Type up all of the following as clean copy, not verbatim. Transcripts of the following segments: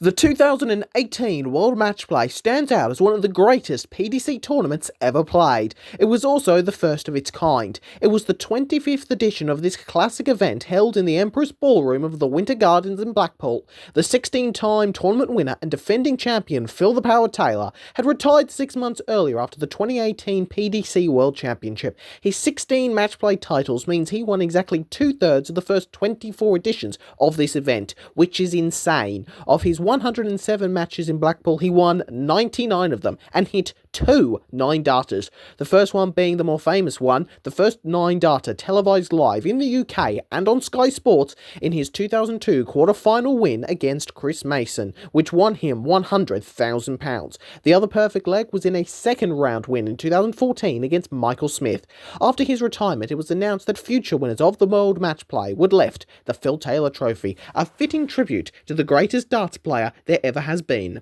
The 2018 World Matchplay stands out as one of the greatest PDC tournaments ever played. It was also the first of its kind. It was the 25th edition of this classic event held in the Empress Ballroom of the Winter Gardens in Blackpool. The 16-time tournament winner and defending champion Phil the Power Taylor had retired 6 months earlier after the 2018 PDC World Championship. His 16 matchplay titles means he won exactly 2/3 of the first 24 editions of this event, which is insane. Of his 107 matches in Blackpool, he won 99 of them and hit 2 9-darters. The first one being the more famous one, the first 9-darter televised live in the UK and on Sky Sports in his 2002 quarter-final win against Chris Mason, which won him £100,000. The other perfect leg was in a second round win in 2014 against Michael Smith. After his retirement, it was announced that future winners of the World Matchplay would lift the Phil Taylor Trophy, a fitting tribute to the greatest darts player there ever has been.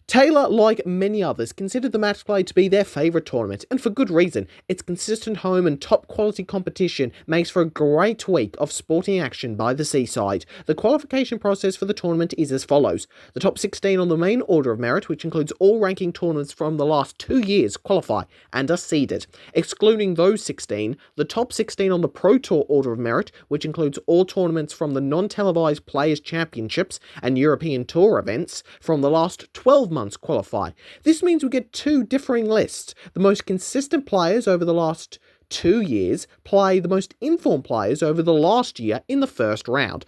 Taylor, like many others, considered the matchplay to be their favourite tournament, and for good reason. Its consistent home and top-quality competition makes for a great week of sporting action by the seaside. The qualification process for the tournament is as follows. The top 16 on the main order of merit, which includes all ranking tournaments from the last 2 years, qualify and are seeded. Excluding those 16, the top 16 on the Pro Tour order of merit, which includes all tournaments from the non-televised Players' Championships and European Tour events from the last 12 months qualify. This means we get two differing lists. The most consistent players over the last 2 years play the most informed players over the last year in the first round.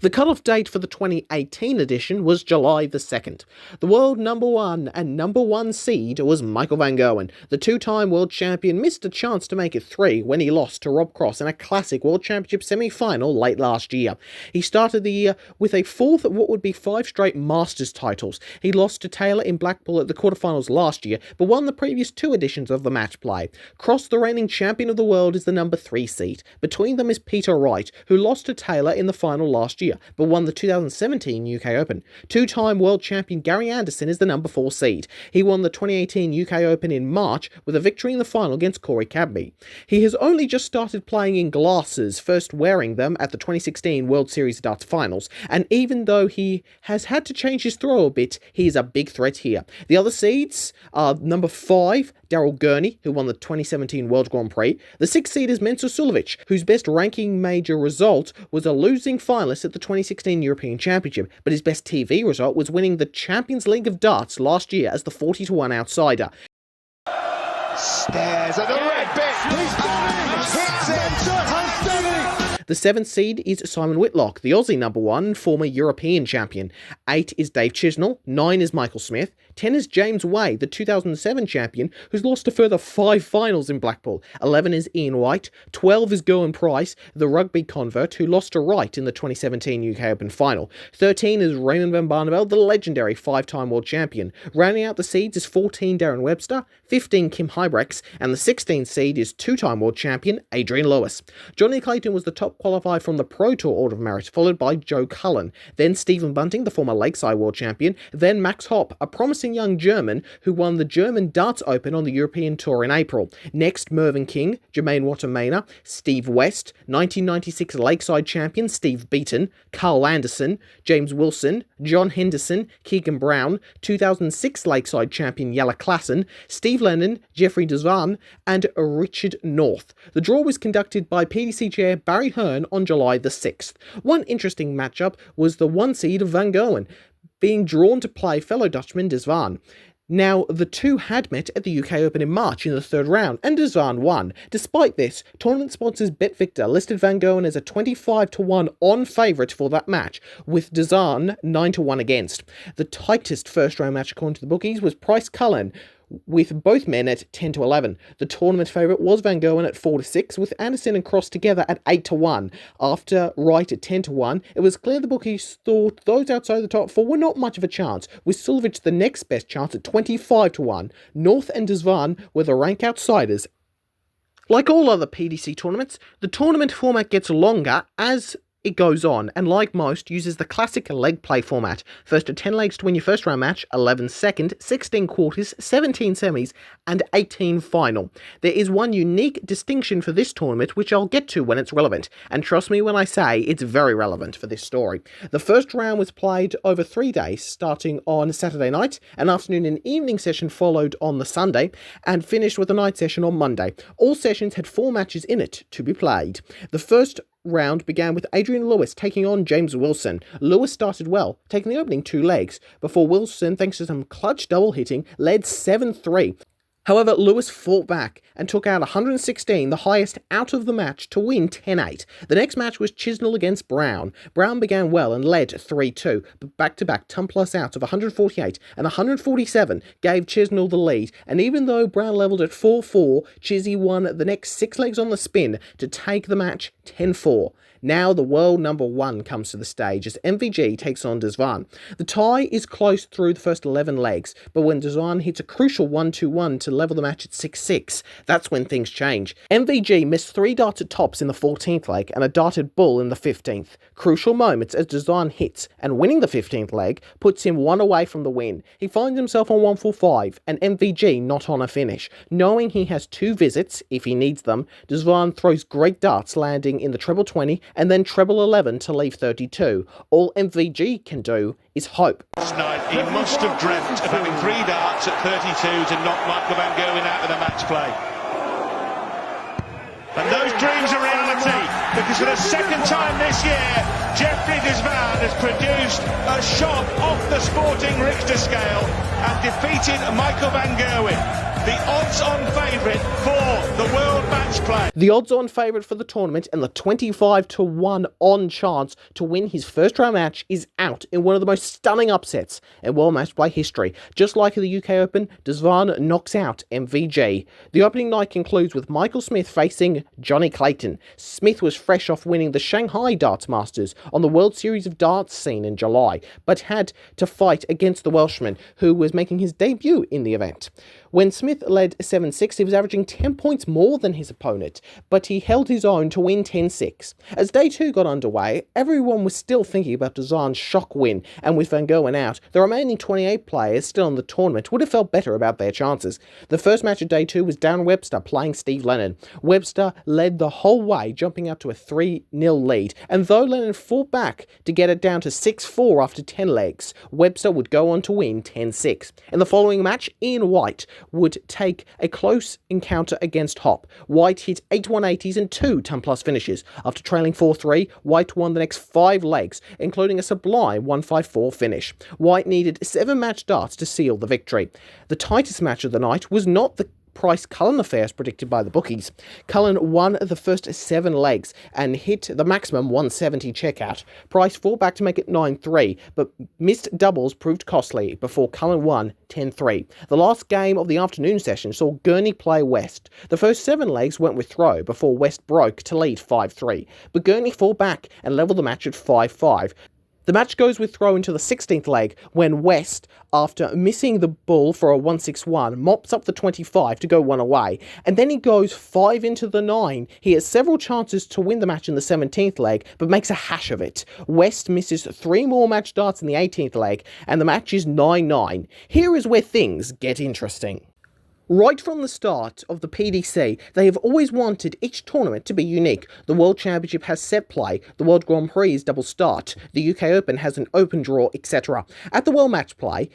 The cut-off date for the 2018 edition was July the 2nd. The world number 1 and number 1 seed was Michael van Gerwen. The two-time world champion missed a chance to make it 3 when he lost to Rob Cross in a classic World Championship semi-final late last year. He started the year with a fourth at what would be 5 straight Masters titles. He lost to Taylor in Blackpool at the quarterfinals last year, but won the previous 2 editions of the match play. Cross, the reigning champion of the world, is the number 3 seed. Between them is Peter Wright, who lost to Taylor in the final last year, but won the 2017 UK Open. Two-time world champion Gary Anderson is the number 4 seed. He won the 2018 UK Open in March with a victory in the final against Corey Cadby. He has only just started playing in glasses, first wearing them at the 2016 World Series of Darts Finals, and even though he has had to change his throw a bit, he is a big threat here. The other seeds are number 5, Daryl Gurney, who won the 2017 World Grand Prix. The 6th seed is Mensur Suljovic, whose best ranking major result was a losing finalist at the 2016 European Championship, but his best TV result was winning the Champions League of Darts last year as the 40-1 outsider. Stares at the red bit. He's The 7th seed is Simon Whitlock, the Aussie number 1 and former European champion. 8 is Dave Chisnell, 9 is Michael Smith, 10 is James Way, the 2007 champion, who's lost a further 5 finals in Blackpool. 11 is Ian White, 12 is Gerwen Price, the rugby convert, who lost to Wright in the 2017 UK Open final. 13 is Raymond van Barneveld, the legendary 5-time world champion. Rounding out the seeds is 14 Darren Webster, 15 Kim Hybrex, and the 16th seed is 2-time world champion Adrian Lewis. Johnny Clayton was the top qualifier from the Pro Tour order of merit, followed by Joe Cullen, then Stephen Bunting, the former Lakeside world champion, then Max Hopp, a promising young German who won the German Darts Open on the European Tour in April. Next, Mervyn King, Jermaine Wattermainer, Steve West, 1996 Lakeside champion Steve Beaton, Carl Anderson, James Wilson, John Henderson, Keegan Brown, 2006 Lakeside champion Jelle Klassen, Steve Lennon, Jeffrey Zwaan, and Richard North. The draw was conducted by PDC chair Barry Hearn on July the 6th. One interesting matchup was the 1 seed of Van Gerwen being drawn to play fellow Dutchman Zwaan. Now, the two had met at the UK Open in March in the 3rd round, and Zwaan won. Despite this, tournament sponsors BetVictor listed Van Gerwen as a 25-1 on favourite for that match, with Zwaan 9-1 against. The tightest first-round match according to the bookies was Price Cullen, with both men at 10-11. The tournament favourite was Van Gerwen at 4-6, with Anderson and Cross together at 8-1. After Wright at 10-1, it was clear the bookies thought those outside the top 4 were not much of a chance, with Suljovic the next best chance at 25-1. North and Zwaan were the rank outsiders. Like all other PDC tournaments, the tournament format gets longer as It goes on, and like most, uses the classic leg play format. First to 10 legs to win your first round match, 11 second, 16 quarters, 17 semis, and 18 final. There is one unique distinction for this tournament, which I'll get to when it's relevant, and trust me when I say it's very relevant for this story. The first round was played over 3 days, starting on Saturday night, an afternoon and evening session followed on the Sunday, and finished with a night session on Monday. All sessions had 4 matches in it to be played. The first round began with Adrian Lewis taking on James Wilson. Lewis started well, taking the opening 2 legs, before Wilson, thanks to some clutch double hitting, led 7-3. However, Lewis fought back and took out 116, the highest out of the match, to win 10-8. The next match was Chisnell against Brown. Brown began well and led 3-2, but back-to-back ton-plus outs of 148 and 147 gave Chisnell the lead, and even though Brown levelled at 4-4, Chizzy won the next 6 legs on the spin to take the match 10-4. Now the world number 1 comes to the stage as MVG takes on Zwaan. The tie is close through the first 11 legs, but when Zwaan hits a crucial 1-2-1 to level the match at 6-6, that's when things change. MVG missed 3 darts at tops in the 14th leg and a darted bull in the 15th. Crucial moments as Zwaan hits, and winning the 15th leg puts him 1 away from the win. He finds himself on 1-4-5 and MVG not on a finish. Knowing he has 2 visits, if he needs them, Zwaan throws great darts, landing in the treble 20 and then treble 11 to leave 32. All MVG can do is hope. Last night, he must have dreamt of having 3 darts at 32 to knock Michael van Gerwen out of the match play. And those dreams are reality, because for the second time this year, Jeffrey Zwaan has produced a shot off the sporting Richter scale and defeated Michael van Gerwen, the odds-on favourite for the World Matchplay. The odds-on favourite for the tournament and the 25-1 on chance to win his first round match is out in one of the most stunning upsets in World Matchplay history. Just like the UK Open, Zwaan knocks out MVG. The opening night concludes with Michael Smith facing Johnny Clayton. Smith was fresh off winning the Shanghai Darts Masters on the World Series of Darts scene in July, but had to fight against the Welshman, who was making his debut in the event. When Smith led 7-6, he was averaging 10 points more than his opponent, but he held his own to win 10-6. As day 2 got underway, everyone was still thinking about Zwaan's shock win, and with Van Gerwen out, the remaining 28 players still in the tournament would have felt better about their chances. The first match of day 2 was Darren Webster playing Steve Lennon. Webster led the whole way, jumping out to a 3-0 lead, and though Lennon fought back to get it down to 6-4 after 10 legs, Webster would go on to win 10-6. In the following match, Ian White would take a close encounter against Hop. White hit 8 180s and 2 ton-plus finishes. After trailing 4-3, White won the next 5 legs, including a sublime 1-5-4 finish. White needed 7 match darts to seal the victory. The tightest match of the night was not the Price-Cullen affair as predicted by the bookies. Cullen won the first 7 legs and hit the maximum 170 checkout. Price fought back to make it 9-3, but missed doubles proved costly before Cullen won 10-3. The last game of the afternoon session saw Gurney play West. The first 7 legs went with throw before West broke to lead 5-3, but Gurney fought back and levelled the match at 5-5. The match goes with throw into the 16th leg when West, after missing the bull for a 1-6-1, mops up the 25 to go 1 away, and then he goes 5 into the 9. He has several chances to win the match in the 17th leg, but makes a hash of it. West misses 3 more match darts in the 18th leg, and the match is 9-9. Here is where things get interesting. Right from the start of the PDC, they have always wanted each tournament to be unique. The World Championship has set play, the World Grand Prix is double start, the UK Open has an open draw, etc. At the World Matchplay,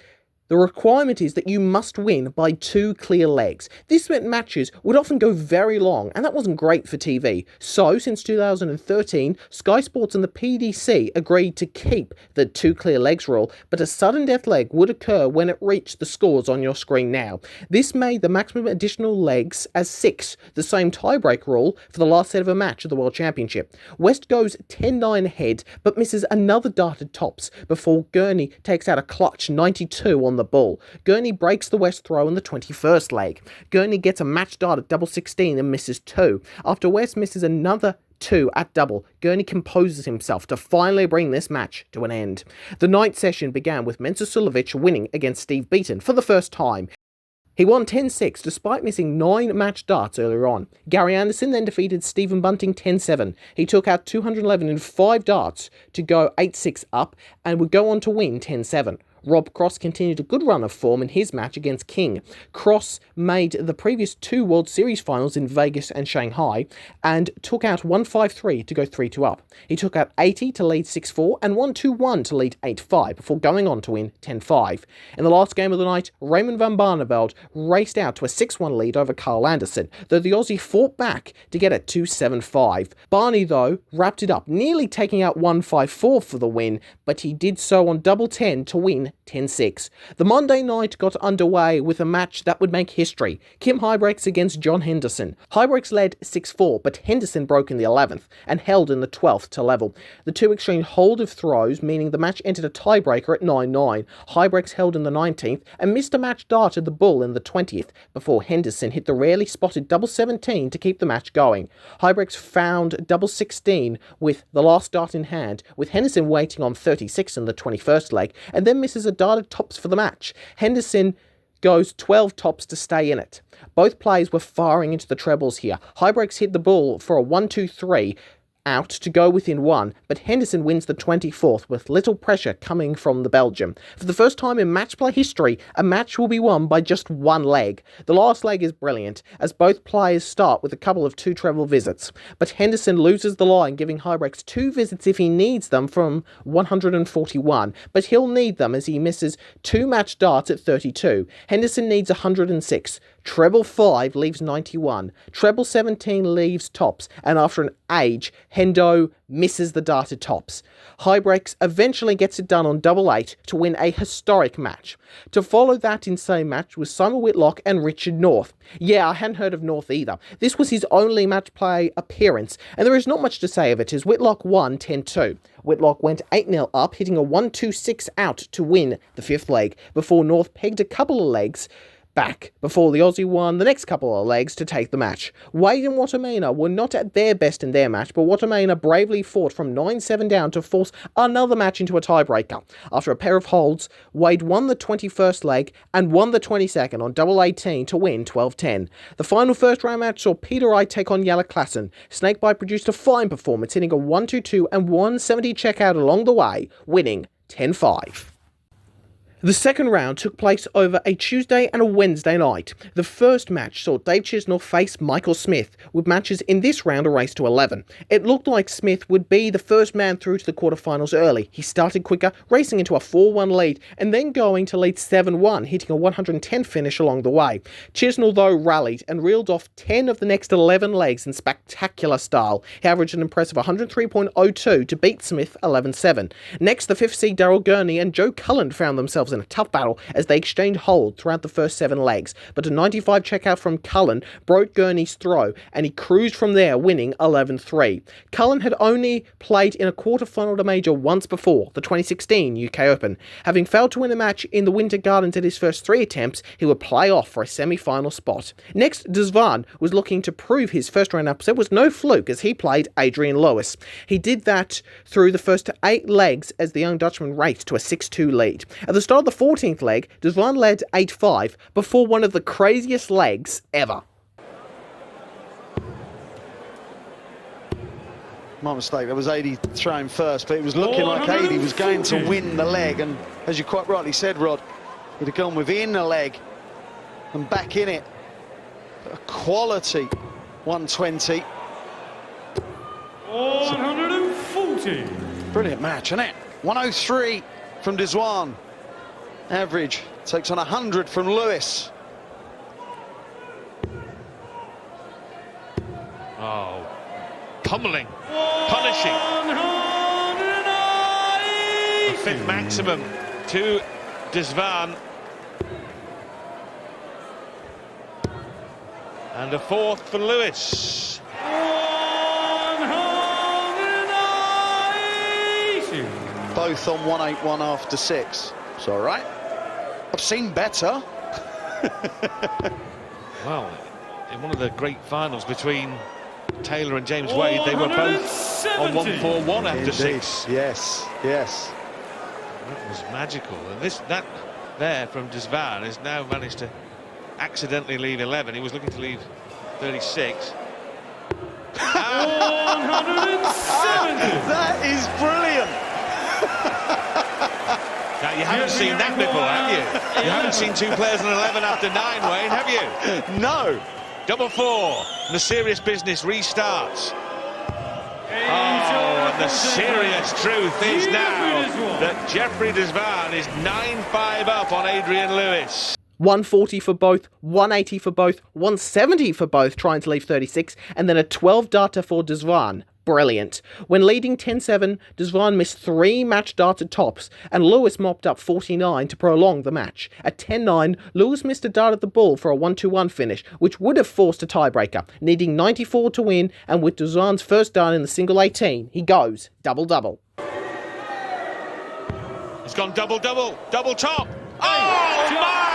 the requirement is that you must win by 2 clear legs. This meant matches would often go very long, and that wasn't great for TV. So, since 2013, Sky Sports and the PDC agreed to keep the 2 clear legs rule, but a sudden death leg would occur when it reached the scores on your screen now. This made the maximum additional legs as 6, the same tiebreak rule for the last set of a match of the World Championship. West goes 10-9 ahead, but misses another dart at tops before Gurney takes out a clutch 92 on the ball. Gurney breaks the West throw in the 21st leg. Gurney gets a match dart at double 16 and misses 2. After West misses another 2 at double, Gurney composes himself to finally bring this match to an end. The night session began with Mensah Suljovic winning against Steve Beaton for the first time. He won 10-6 despite missing 9 match darts earlier on. Gary Anderson then defeated Stephen Bunting 10-7. He took out 211 in 5 darts to go 8-6 up and would go on to win 10-7. Rob Cross continued a good run of form in his match against King. Cross made the previous 2 World Series finals in Vegas and Shanghai and took out 153 to go 3-2 up. He took out 80 to lead 6-4 and 121 to lead 8-5 before going on to win 10-5. In the last game of the night, Raymond van Barneveld raced out to a 6-1 lead over Carl Anderson, though the Aussie fought back to get a 2-7-5. Barney, though, wrapped it up, nearly taking out 154 for the win, but he did so on double 10 to win 10-6. The Monday night got underway with a match that would make history. Kim Huybrechts against John Henderson. Huybrechts led 6-4, but Henderson broke in the 11th and held in the 12th to level. The two exchanged hold of throws, meaning the match entered a tiebreaker at 9-9. Huybrechts held in the 19th and missed a match dart at the bull in the 20th before Henderson hit the rarely spotted double 17 to keep the match going. Huybrechts found double 16 with the last dart in hand, with Henderson waiting on 36 in the 21st leg, and then misses a dart at tops for the match. Henderson goes 12 tops to stay in it. Both players were firing into the trebles here. Huybrechts hit the bull for a 1-2-3 out to go within 1, but Henderson wins the 24th with little pressure coming from the Belgian. For the first time in matchplay history, a match will be won by just 1 leg. The last leg is brilliant, as both players start with a couple of 2 treble visits, but Henderson loses the line, giving Huybrechts 2 visits if he needs them from 141, but he'll need them as he misses 2 match darts at 32. Henderson needs 106. Treble 5 leaves 91. Treble 17 leaves tops, and after an age, Hendo misses the dart at tops. Huybrechts eventually gets it done on double 8 to win a historic match. To follow that insane match was Simon Whitlock and Richard North. Yeah, I hadn't heard of North either. This was his only match play appearance, and there is not much to say of it as Whitlock won 10-2. Whitlock went 8-0 up, hitting a 1-2-6 out to win the 5th leg, before North pegged a couple of legs back before the Aussie won the next couple of legs to take the match. Wade and Watamaina were not at their best in their match, but Watamaina bravely fought from 9-7 down to force another match into a tiebreaker. After a pair of holds, Wade won the 21st leg and won the 22nd on double 18 to win 12-10. The final first round match saw Peter Wright take on Jelle Klassen. Snakebite produced a fine performance, hitting a 1-2-2 and 170 checkout along the way, winning 10-5. The second round took place over a Tuesday and a Wednesday night. The first match saw Dave Chisnell face Michael Smith, with matches in this round a race to 11. It looked like Smith would be the first man through to the quarterfinals early. He started quicker, racing into a 4-1 lead, and then going to lead 7-1, hitting a 110 finish along the way. Chisnell, though, rallied and reeled off 10 of the next 11 legs in spectacular style. He averaged an impressive 103.02 to beat Smith 11-7. Next, the 5th seed Daryl Gurney and Joe Cullen found themselves in a tough battle as they exchanged hold throughout the first 7 legs, but a 95 checkout from Cullen broke Gurney's throw, and he cruised from there, winning 11-3. Cullen had only played in a quarterfinal to major once before, the 2016 UK Open. Having failed to win a match in the Winter Gardens at his first 3 attempts, he would play off for a semi-final spot. Next, Zwaan was looking to prove his first round upset was no fluke as he played Adrian Lewis. He did that through the first 8 legs as the young Dutchman raced to a 6-2 lead. At the start of the 14th leg, Zwaan led 8-5 before one of the craziest legs ever. My mistake, that was 80 throwing first, but it was looking like 80 was going to win the leg, and as you quite rightly said, Rod, he'd have gone within the leg and back in it. A quality 120. 140. Brilliant match, isn't it? 103 from Zwaan. Average takes on 100 from Lewis. Oh, pummeling, punishing. A 5th maximum to Zwaan. And a 4th for Lewis. 180. Both on 181 after 6. It's all right. I've seen better. Well, in one of the great finals between Taylor and James Wade, they were both on 141 after 6. Yes, yes. That was magical, and that there from Zwaan has now managed to accidentally leave 11. He was looking to leave 36. 170. That is brilliant. Now, you haven't seen that before, have you? You haven't seen two players on 11 after 9, Wayne, have you? No. Double four. The serious business restarts. Oh, and the serious truth is now that Jeffrey Zwaan is 9-5 up on Adrian Lewis. 140 for both, 180 for both, 170 for both, trying to leave 36, and then a 12 darter for Zwaan. Brilliant. When leading 10-7, Zwaan missed 3 match darted tops, and Lewis mopped up 49 to prolong the match. At 10-9, Lewis missed a dart at the ball for a 1-2-1 finish, which would have forced a tiebreaker, needing 94 to win, and with Zwaan's first dart in the single 18, he goes double-double. He's gone double-double, double top. Oh, my!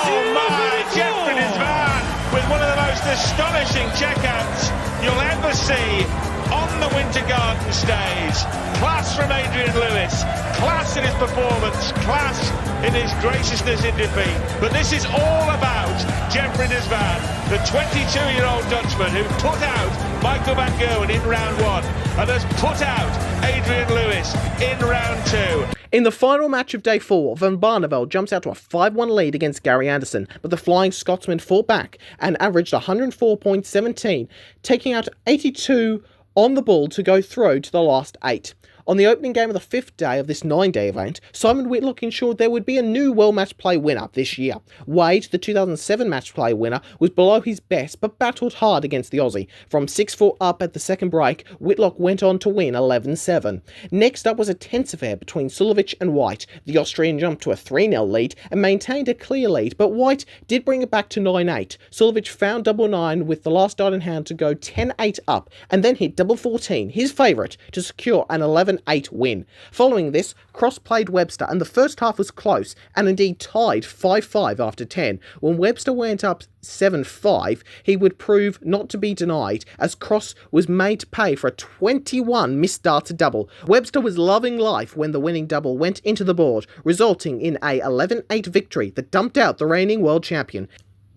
Oh, my! Jeffrey Zwaan with one of the most astonishing checkouts you'll ever see on the Winter Garden stage. Class from Adrian Lewis, class in his performance, class in his graciousness in defeat. But this is all about Jeffrey Zwaan, the 22-year-old Dutchman who put out Michael van Gerwen in round 1 and has put out Adrian Lewis in round 2. In the final match of day 4, Van Barneveld jumps out to a 5-1 lead against Gary Anderson, but the Flying Scotsman fought back and averaged 104.17, taking out 82 on the ball to go through to the last 8. On the opening game of the 5th day of this 9-day event, Simon Whitlock ensured there would be a new World Matchplay winner this year. Wade, the 2007 Matchplay winner, was below his best but battled hard against the Aussie. From 6-4 up at the second break, Whitlock went on to win 11-7. Next up was a tense affair between Sulovic and White. The Austrian jumped to a 3-0 lead and maintained a clear lead, but White did bring it back to 9-8. Sulovic found double 9 with the last dart in hand to go 10-8 up, and then hit double 14, his favourite, to secure an 11-8 win. Following this, Cross played Webster, and the first half was close, and indeed tied 5-5 after 10. When Webster went up 7-5, he would prove not to be denied, as Cross was made to pay for a 21 missed darted double. Webster was loving life when the winning double went into the board, resulting in a 11-8 victory that dumped out the reigning world champion.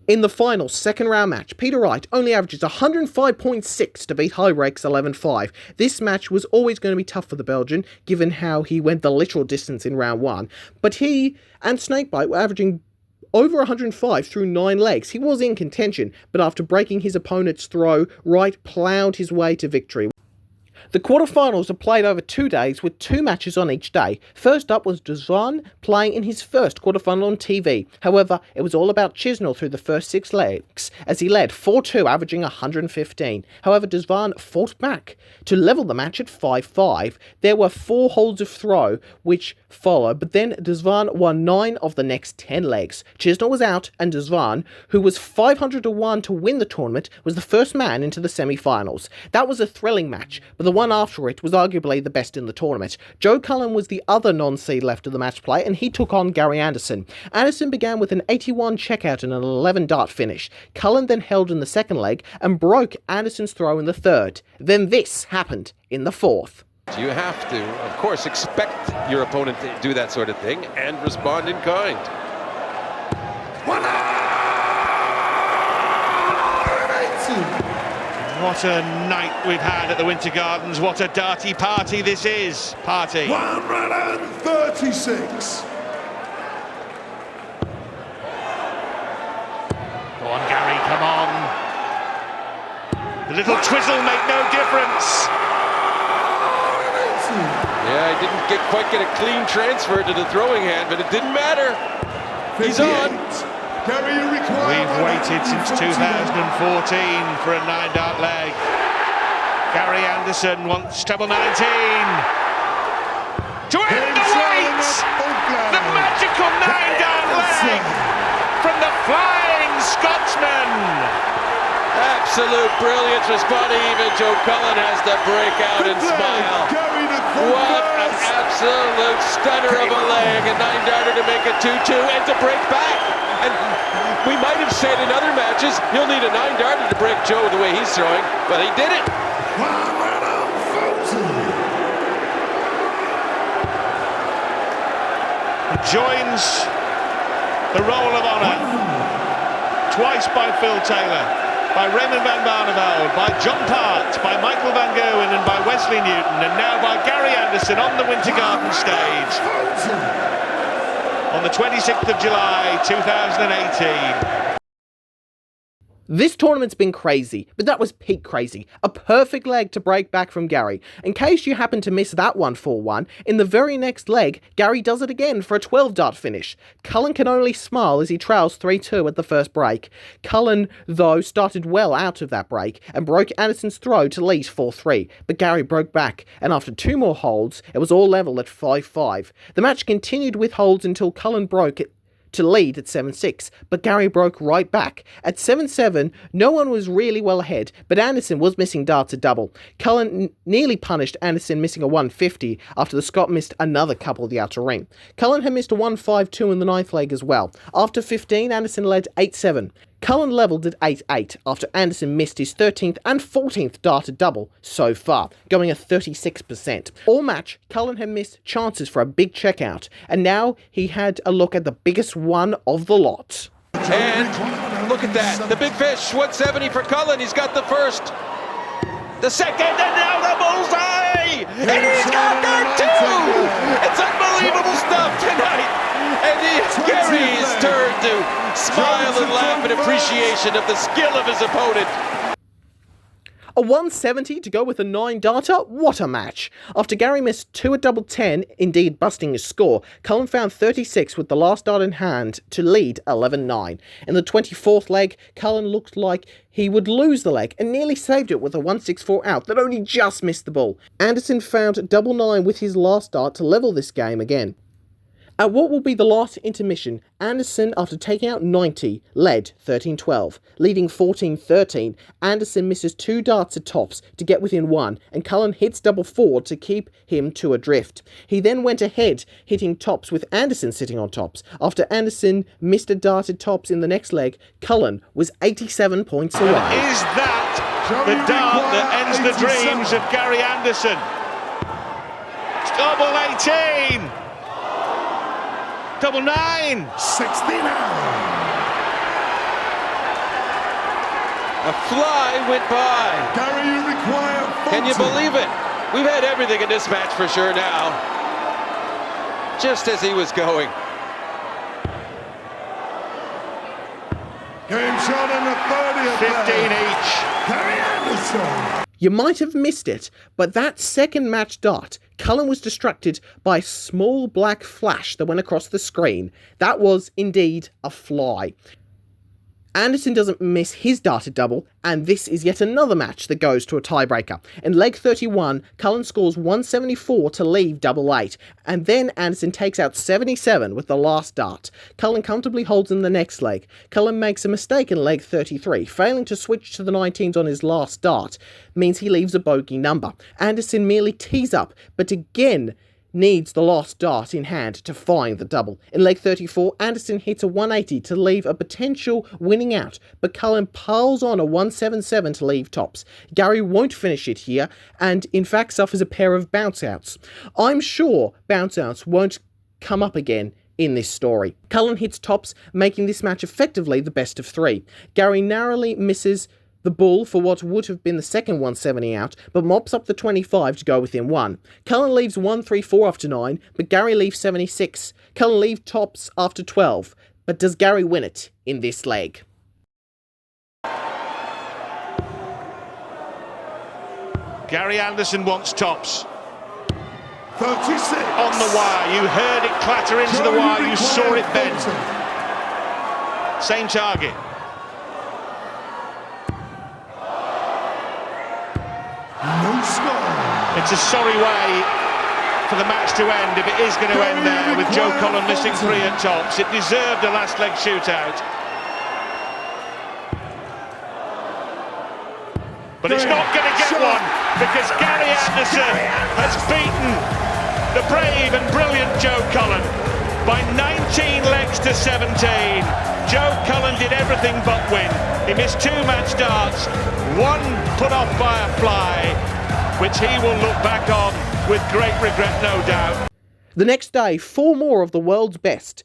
In the final second round match, Peter Wright only averages 105.6 to beat Highbreak's 11-5. This match was always going to be tough for the Belgian, given how he went the literal distance in round 1. But he and Snakebite were averaging over 105 through 9 legs. He was in contention, but after breaking his opponent's throw, Wright ploughed his way to victory. The quarterfinals are played over 2 days with 2 matches on each day. First up was Zwaan playing in his first quarterfinal on TV. However, it was all about Chisnell through the first 6 legs, as he led 4-2, averaging 115. However, Zwaan fought back to level the match at 5-5. There were 4 holds of throw, which followed, but then Zwaan won 9 of the next 10 legs. Chisnell was out, and Zwaan, who was 500-1 to win the tournament, was the first man into the semi-finals. That was a thrilling match, but the one after it was arguably the best in the tournament. Joe Cullen was the other non-seed left of the match play, and he took on Gary Anderson. Anderson began with an 81 checkout and an 11 dart finish. Cullen then held in the second leg and broke Anderson's throw in the third. Then this happened in the fourth. You have to, of course, expect your opponent to do that sort of thing and respond in kind. What a night we've had at the Winter Gardens. What a darty party this is. Party. 136. Go on, Gary, come on. The little twizzle made no difference. Yeah, he didn't quite get a clean transfer to the throwing hand, but it didn't matter. He's on. We've waited since 2014 for a 9-dart leg. Gary Anderson wants treble 19. To end the wait! The magical 9-dart leg from the Flying Scotsman. Absolute brilliance, responding. Even Joe Cullen has to break out and smile. What an absolute stunner of a leg. A 9-darter to make it 2-2 and to break back. And we might have said in other matches, he'll need a 9-darter to break Joe the way he's throwing, but he did it. He joins The Roll of Honour, twice by Phil Taylor, by Raymond van Barneveld, by John Part, by Michael van Gerwen and by Wesley Newton, and now by Gary Anderson on the Winter Garden stage on the 26th of July 2018. This tournament's been crazy, but that was peak crazy. A perfect leg to break back from Gary. In case you happen to miss that one 4-1, in the very next leg, Gary does it again for a 12-dart finish. Cullen can only smile as he trails 3-2 at the first break. Cullen, though, started well out of that break and broke Anderson's throw to lead 4-3, but Gary broke back, and after 2 more holds, it was all level at 5-5. The match continued with holds until Cullen broke it to lead at 7-6, but Gary broke right back. At 7-7, no one was really well ahead, but Anderson was missing darts at double. Cullen nearly punished Anderson, missing a 150 after the Scot missed another couple of the outer ring. Cullen had missed a 1-5-2 in the 9th leg as well. After 15, Anderson led 8-7. Cullen levelled at 8-8 after Anderson missed his 13th and 14th darted double so far, going at 36%. All match, Cullen had missed chances for a big checkout, and now he had a look at the biggest one of the lot. And look at that, the big fish, 170 for Cullen, he's got the first, the second, and now the bullseye! And he's got that too! It's unbelievable stuff tonight! And it's Gary's turn to smile and laugh in appreciation of the skill of his opponent. A 170 to go with a 9-darter? What a match! After Gary missed 2 at double 10, indeed busting his score, Cullen found 36 with the last dart in hand to lead 11-9. In the 24th leg, Cullen looked like he would lose the leg and nearly saved it with a 164 out that only just missed the ball. Anderson found double 9 with his last dart to level this game again. At what will be the last intermission, Anderson, after taking out 90, led 13-12. Leading 14-13, Anderson misses 2 darts at tops to get within 1, and Cullen hits double 4 to keep him 2 adrift. He then went ahead, hitting tops with Anderson sitting on tops. After Anderson missed a dart at tops in the next leg, Cullen was 87 points away. Is that the dart that ends the dreams of Gary Anderson? Double 18! Double 9! 69! A fly went by. Gary, you require 40. Can you believe it? We've had everything in this match for sure now. Just as he was going. Game shot in the 30th. 15 each. Gary Anderson. You might have missed it, but that second match dart, Cullen was distracted by a small black flash that went across the screen. That was indeed a fly. Anderson doesn't miss his darted double, and this is yet another match that goes to a tiebreaker. In leg 31, Cullen scores 174 to leave double 8, and then Anderson takes out 77 with the last dart. Cullen comfortably holds in the next leg. Cullen makes a mistake in leg 33, failing to switch to the 19s on his last dart, means he leaves a bogey number. Anderson merely tees up, but again needs the last dart in hand to find the double. In leg 34, Anderson hits a 180 to leave a potential winning out, but Cullen piles on a 177 to leave tops. Gary won't finish it here, and in fact suffers a pair of bounce outs. I'm sure bounce outs won't come up again in this story. Cullen hits tops, making this match effectively the best of 3. Gary narrowly misses the bull for what would have been the second 170 out, but mops up the 25 to go within 1. Cullen leaves 134 after 9, but Gary leaves 76. Cullen leaves tops after 12, but does Gary win it in this leg? Gary Anderson wants tops. 36. On the wire, you heard it clatter into the wire, you saw it bend. Same target. No score. It's a sorry way for the match to end if it is going to end there with Joe Cullen missing 3 at tops. It deserved a last leg shootout. But it's not going to get one because Gary Anderson has beaten the brave and brilliant Joe Cullen by 19 legs to 17. Joe Cullen did everything but win. He missed 2 match darts, 1 put off by a fly, which he will look back on with great regret, no doubt. The next day, 4 more of the world's best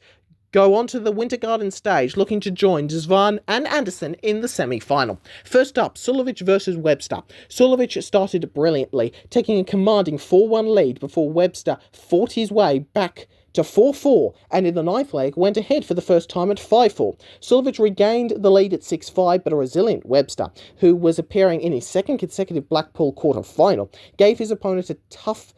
go on to the Winter Garden stage looking to join Zwaan and Anderson in the semi-final. First up, Suljovic versus Webster. Suljovic started brilliantly, taking a commanding 4-1 lead before Webster fought his way back to 4-4, and in the ninth leg went ahead for the first time at 5-4. Suljovic regained the lead at 6-5, but a resilient Webster, who was appearing in his second consecutive Blackpool quarter-final, gave his opponent a tough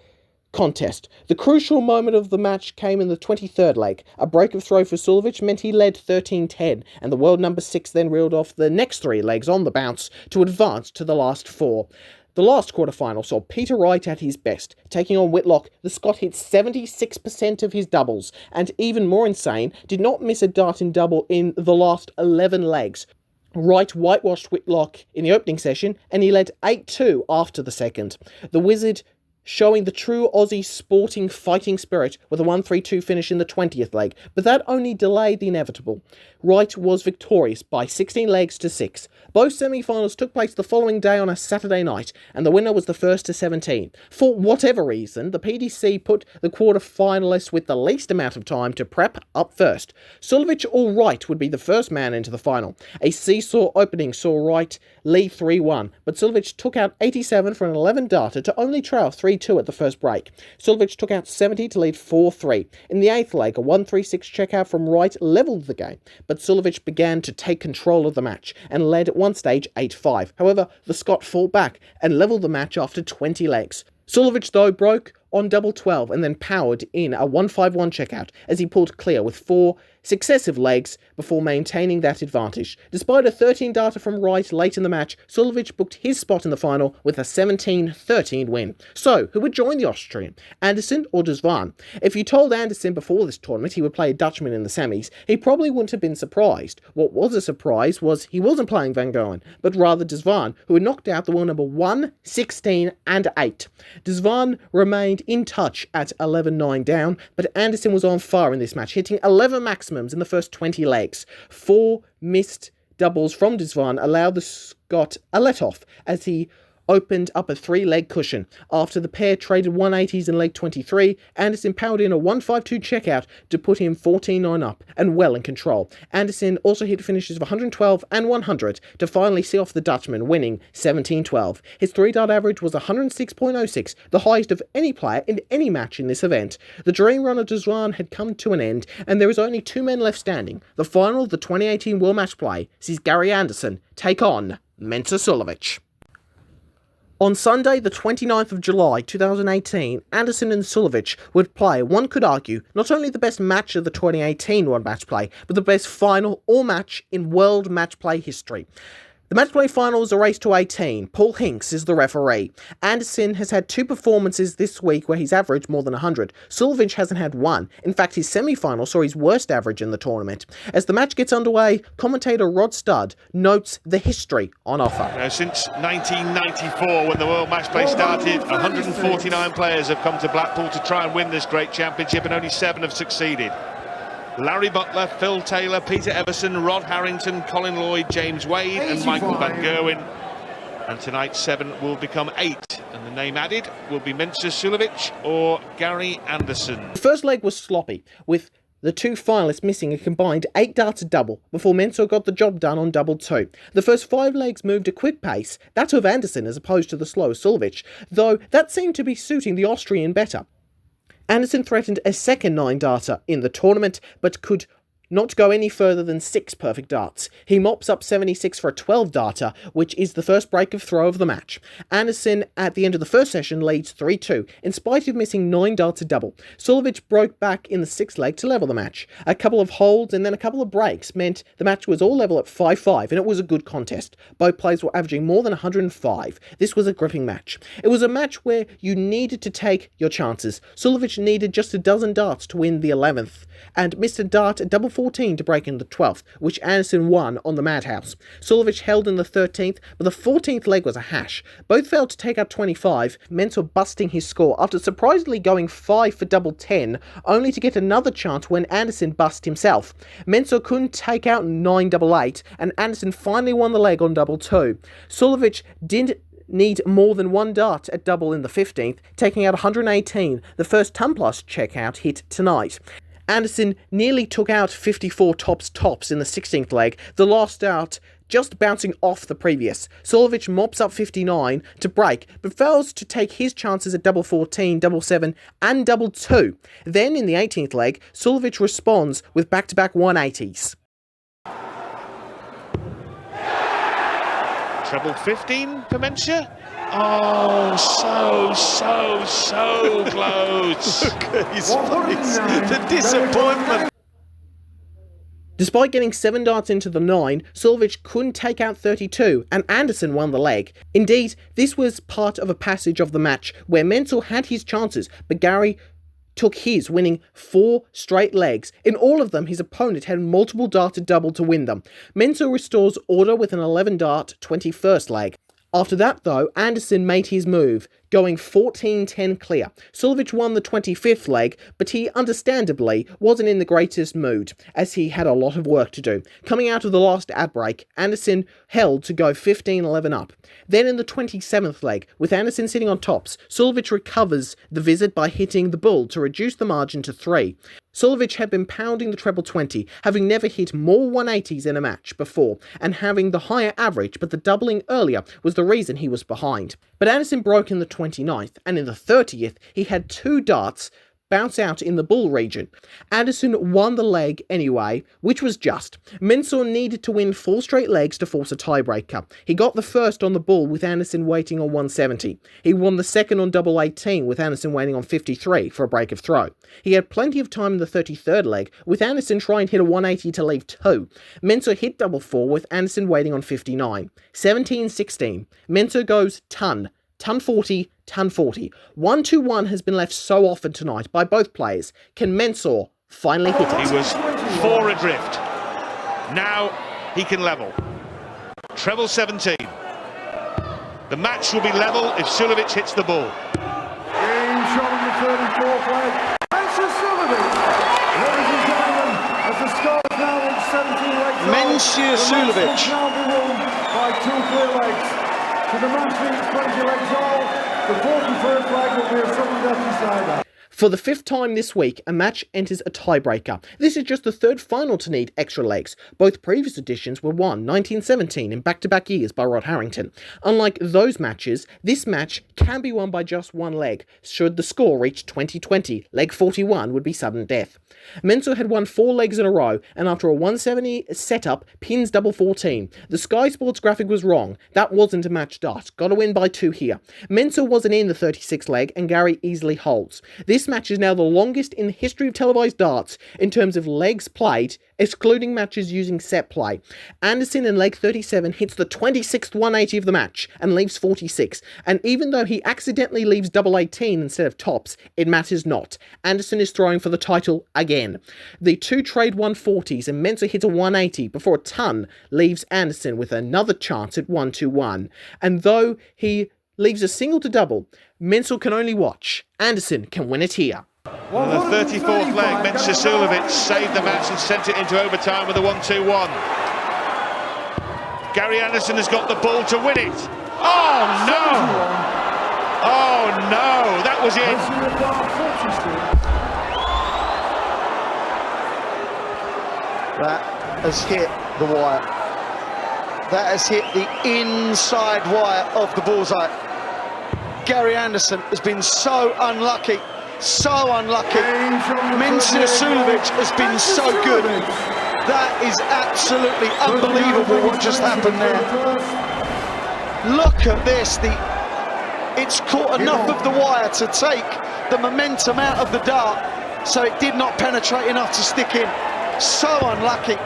contest. The crucial moment of the match came in the 23rd leg. A break of throw for Suljovic meant he led 13-10, and the world number 6 then reeled off the next 3 legs on the bounce to advance to the last 4. The last quarterfinal saw Peter Wright at his best. Taking on Whitlock, the Scot hit 76% of his doubles, and even more insane, did not miss a dart in double in the last 11 legs. Wright whitewashed Whitlock in the opening session, and he led 8-2 after the second. The Wizard showing the true Aussie sporting fighting spirit with a 1-3-2 finish in the 20th leg, but that only delayed the inevitable. Wright was victorious by 16 legs to 6. Both semi-finals took place the following day on a Saturday night, and the winner was the first to 17. For whatever reason, the PDC put the quarter-finalists with the least amount of time to prep up first. Suljovic or Wright would be the first man into the final. A seesaw opening saw Wright lead 3-1, but Suljovic took out 87 for an 11-darter to only trail 3-2 at the first break. Suljovic took out 70 to lead 4-3. In the 8th leg, a 1-3-6 checkout from Wright levelled the game, but Suljovic began to take control of the match and led at one stage 8-5. However, the Scot fought back and levelled the match after 20 legs. Suljovic, though, broke on double 12 and then powered in a 1-5-1 checkout as he pulled clear with 4 successive legs before maintaining that advantage. Despite a 13-darter from Wright late in the match, Suljovic booked his spot in the final with a 17-13 win. So, who would join the Austrian? Anderson or Zwaan? If you told Anderson before this tournament he would play a Dutchman in the semis, he probably wouldn't have been surprised. What was a surprise was he wasn't playing Van Gerwen, but rather Zwaan, who had knocked out the world number 1, 16 and 8. Zwaan remained in touch at 11-9 down, but Anderson was on fire in this match, hitting 11 maximums in the first 20 legs. 4 missed doubles from Zwaan allowed the Scot a let-off as he opened up a 3-leg cushion. After the pair traded 180s in leg 23, Anderson powered in a 1-5-2 checkout to put him 14-9 up and well in control. Anderson also hit finishes of 112 and 100 to finally see off the Dutchman, winning 17-12. His 3-dart average was 106.06, the highest of any player in any match in this event. The dream run of Zwaan had come to an end, and there is only 2 men left standing. The final of the 2018 World Matchplay sees Gary Anderson take on Mensa Suljovic. On Sunday, the 29th of July 2018, Anderson and Suljovic would play, one could argue, not only the best match of the 2018 World Matchplay, but the best final or match in World Matchplay history. The Matchplay final is a race to 18. Paul Hinks is the referee. Anderson has had 2 performances this week where he's averaged more than 100. Suljovic hasn't had 1. In fact, his semi-final saw his worst average in the tournament. As the match gets underway, commentator Rod Studd notes the history on offer. Since 1994, when the World Matchplay started, 149 players have come to Blackpool to try and win this great championship, and only 7 have succeeded. Larry Butler, Phil Taylor, Peter Everson, Rod Harrington, Colin Lloyd, James Wade and Michael Van Gerwen. And tonight 7 will become 8, and the name added will be Mensa Suljovic or Gary Anderson. The first leg was sloppy, with the 2 finalists missing a combined 8-darter double before Mensa got the job done on double 2. The first 5 legs moved a quick pace, that of Anderson as opposed to the slow Suljovic, though that seemed to be suiting the Austrian better. Anderson threatened a second 9-darter in the tournament, but could not go any further than 6 perfect darts. He mops up 76 for a 12-darter, which is the first break of throw of the match. Anderson, at the end of the first session, leads 3-2, in spite of missing 9-darter double. Suljovic broke back in the 6th leg to level the match. A couple of holds and then a couple of breaks meant the match was all level at 5-5, and it was a good contest. Both players were averaging more than 105. This was a gripping match. It was a match where you needed to take your chances. Suljovic needed just a dozen darts to win the 11th, and missed a dart at double 14 to break in the 12th, which Anderson won on the Madhouse. Suljovic held in the 13th, but the 14th leg was a hash. Both failed to take out 25, Mensa busting his score after surprisingly going 5 for double 10, only to get another chance when Anderson bust himself. Mensa couldn't take out 9 double 8, and Anderson finally won the leg on double 2. Suljovic didn't need more than 1 dart at double in the 15th, taking out 118, the first 10+ checkout hit tonight. Anderson nearly took out 54 tops in the 16th leg, the last out just bouncing off the previous. Suljovic mops up 59 to break, but fails to take his chances at double 14, double 7, and double 2. Then in the 18th leg, Suljovic responds with back-to-back 180s. Treble 15 for Mencia. Oh, so close. Look at his face, the disappointment. Despite getting 7 darts into the 9, Suljovic couldn't take out 32, and Anderson won the leg. Indeed, this was part of a passage of the match where Menzel had his chances, but Gary took his, winning 4 straight legs. In all of them, his opponent had multiple darted double to win them. Menzel restores order with an 11-dart 21st leg. After that, though, Anderson made his move, going 14-10 clear. Suljovic won the 25th leg, but he understandably wasn't in the greatest mood, as he had a lot of work to do. Coming out of the last ad break, Anderson held to go 15-11 up. Then in the 27th leg, with Anderson sitting on tops, Suljovic recovers the visit by hitting the bull to reduce the margin to 3. Suljovic had been pounding the treble 20, having never hit more 180s in a match before, and having the higher average, but the doubling earlier was the reason he was behind. But Anderson broke in the 29th, and in the 30th, he had 2 darts bounce out in the bull region. Anderson won the leg anyway, which was just. Mensah needed to win 4 straight legs to force a tiebreaker. He got the first on the bull with Anderson waiting on 170. He won the second on double 18 with Anderson waiting on 53 for a break of throw. He had plenty of time in the 33rd leg with Anderson trying to hit a 180 to leave 2. Mensah hit double 4 with Anderson waiting on 59. 17-16. Mensah goes ton 40, ton 40. 1-2-1 has been left so often tonight by both players. Can Mensah finally hit it? He was 4 adrift. Now he can level. Treble 17. The match will be level if Suljovic hits the ball. Game shot on the 34th leg. Mencia Suljovic. Ladies and gentlemen, as the score is now in 17 legs. Mencia Suljovic. Now be won by 2 clear legs. To the match means 20 legs all. The 41st leg will be a sudden death decider. For the 5th time this week, a match enters a tiebreaker. This is just the 3rd final to need extra legs. Both previous editions were won 1917 in back-to-back years by Rod Harrington. Unlike those matches, this match can be won by just 1 leg. Should the score reach 20-20, leg 41 would be sudden death. Mensah had won 4 legs in a row, and after a 170 setup, pins double 14. The Sky Sports graphic was wrong. That wasn't a match dart. Got to win by 2 here. Mensah wasn't in the 36th leg, and Gary easily holds. This match is now the longest in the history of televised darts in terms of legs played, excluding matches using set play. Anderson in leg 37 hits the 26th 180 of the match and leaves 46, and even though he accidentally leaves double 18 instead of tops, it matters not. Anderson is throwing for the title again. The 2 trade 140s and Mensah hits a 180 before a ton leaves Anderson with another chance at 1-2-1, and though he leaves a single to double, Mensah can only watch. Anderson can win it here. On the 34th leg, Mencia Suljovic saved the match and sent it into overtime with a 1-2-1. Gary Anderson has got the ball to win it. Oh no! Oh no! That was it. That has hit the wire. That has hit the inside wire of the bullseye. Gary Anderson has been so unlucky. So unlucky. Mencia Suljovic has been so good. That is absolutely unbelievable what just happened there. Look at this. It's caught enough of the wire to take the momentum out of the dart, so it did not penetrate enough to stick in. So unlucky.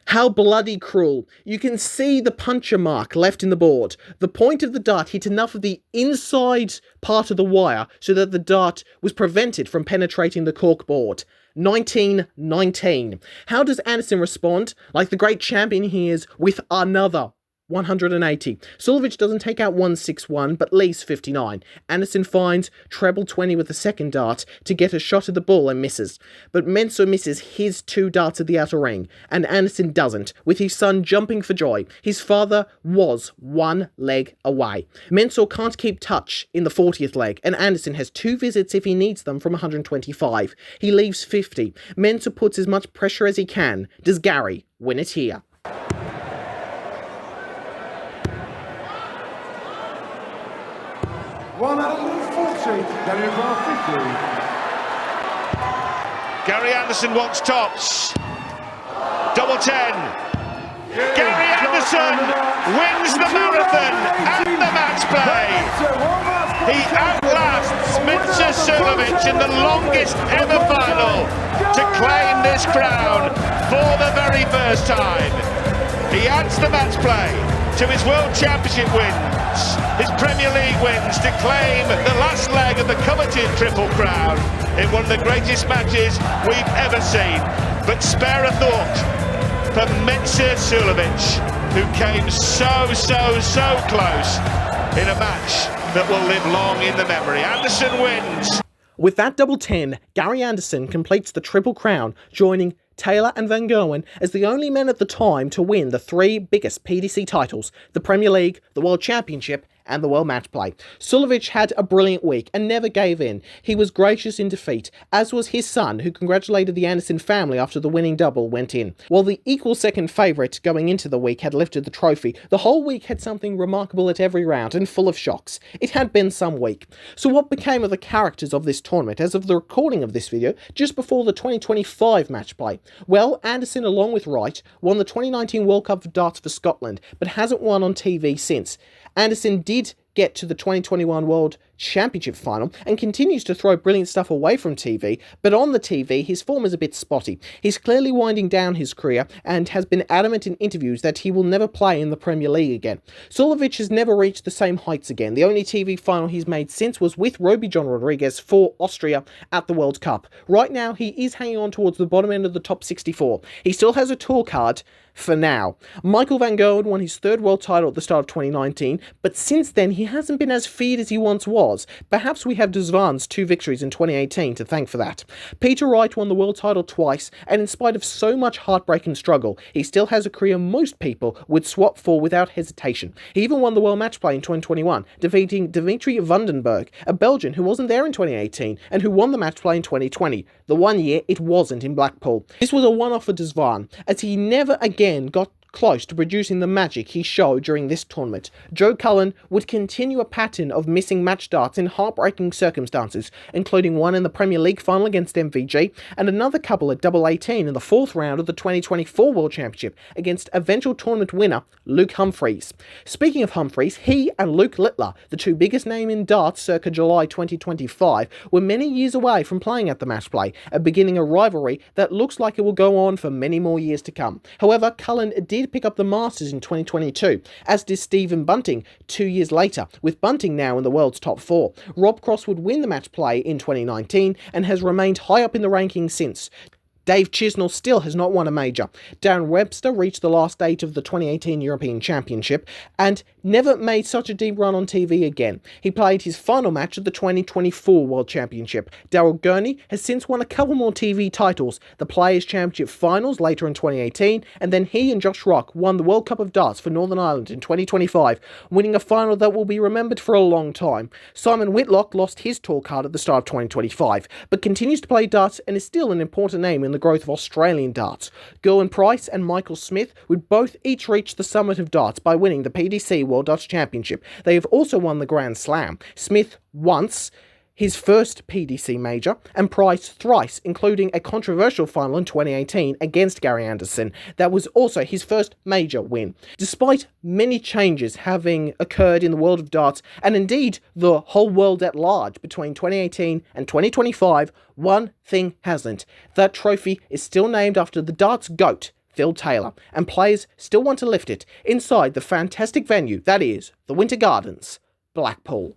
How bloody cruel. You can see the puncture mark left in the board. The point of the dart hit enough of the inside part of the wire so that the dart was prevented from penetrating the cork board. 19-19. How does Anderson respond? Like the great champion he is, with another 180. Suljovic doesn't take out 161, but leaves 59. Anderson finds treble 20 with the second dart to get a shot at the ball and misses. But Mensah misses his 2 darts at the outer ring, and Anderson doesn't, with his son jumping for joy. His father was 1 leg away. Mensah can't keep touch in the 40th leg, and Anderson has 2 visits if he needs them from 125. He leaves 50. Mensah puts as much pressure as he can. Does Gary win it here? 140, Gary Bar 50. Gary Anderson wants tops. Double 10. Gary Anderson wins the marathon and the match play. He outlasts Mensah Suljovic in the longest ever final to claim this crown for the very first time. He adds the match play to his World Championship wins, his Premier League wins, to claim the last leg of the coveted Triple Crown in one of the greatest matches we've ever seen. But spare a thought for Mensah Suljovic, who came so close in a match that will live long in the memory. Anderson wins. With that double 10, Gary Anderson completes the Triple Crown, joining Taylor and Van Gerwen as the only men at the time to win the 3 biggest PDC titles: the Premier League, the World Championship, and the World Matchplay. Suljovic had a brilliant week and never gave in. He was gracious in defeat, as was his son, who congratulated the Anderson family after the winning double went in. While the equal second favourite going into the week had lifted the trophy, the whole week had something remarkable at every round and full of shocks. It had been some week. So what became of the characters of this tournament as of the recording of this video just before the 2025 match play? Well, Anderson, along with Wright, won the 2019 World Cup of Darts for Scotland, but hasn't won on TV since. Anderson did get to the 2021 World Championship final and continues to throw brilliant stuff away from TV, but on the TV his form is a bit spotty. He's clearly winding down his career and has been adamant in interviews that he will never play in the Premier League again. Suljovic has never reached the same heights again. The only TV final he's made since was with Roby John Rodriguez for Austria at the World Cup. Right now he is hanging on towards the bottom end of the top 64. He still has a tour card for now. Michael van Gerwen won his 3rd world title at the start of 2019, but since then he hasn't been as feared as he once was. Perhaps we have Zwaan's 2 victories in 2018 to thank for that. Peter Wright won the world title twice, and in spite of so much heartbreak and struggle, he still has a career most people would swap for without hesitation. He even won the World Matchplay in 2021, defeating Dimitri Vandenberg, a Belgian who wasn't there in 2018 and who won the Matchplay in 2020, the one year it wasn't in Blackpool. This was a one-off for Zwaan, as he never again got close to producing the magic he showed during this tournament. Joe Cullen would continue a pattern of missing match darts in heartbreaking circumstances, including one in the Premier League final against MVG, and another couple at double 18 in the 4th round of the 2024 World Championship against eventual tournament winner Luke Humphries. Speaking of Humphries, he and Luke Littler, the 2 biggest names in darts circa July 2025, were many years away from playing at the match play, and beginning a rivalry that looks like it will go on for many more years to come. However, Cullen did pick up the Masters in 2022, as did Stephen Bunting 2 years later, with Bunting now in the world's top 4. Rob Cross would win the match play in 2019 and has remained high up in the rankings since. Dave Chisnell still has not won a major. Darren Webster reached the last 8 of the 2018 European Championship and never made such a deep run on TV again. He played his final match at the 2024 World Championship. Daryl Gurney has since won a couple more TV titles, the Players' Championship finals later in 2018, and then he and Josh Rock won the World Cup of Darts for Northern Ireland in 2025, winning a final that will be remembered for a long time. Simon Whitlock lost his tour card at the start of 2025, but continues to play darts and is still an important name in the growth of Australian darts. Gerwen Price and Michael Smith would both each reach the summit of darts by winning the PDC World Darts Championship. They have also won the Grand Slam. Smith once, his first PDC major, and Price thrice, including a controversial final in 2018 against Gary Anderson. That was also his first major win. Despite many changes having occurred in the world of darts, and indeed the whole world at large between 2018 and 2025, one thing hasn't. That trophy is still named after the darts GOAT, Phil Taylor, and players still want to lift it inside the fantastic venue that is the Winter Gardens, Blackpool.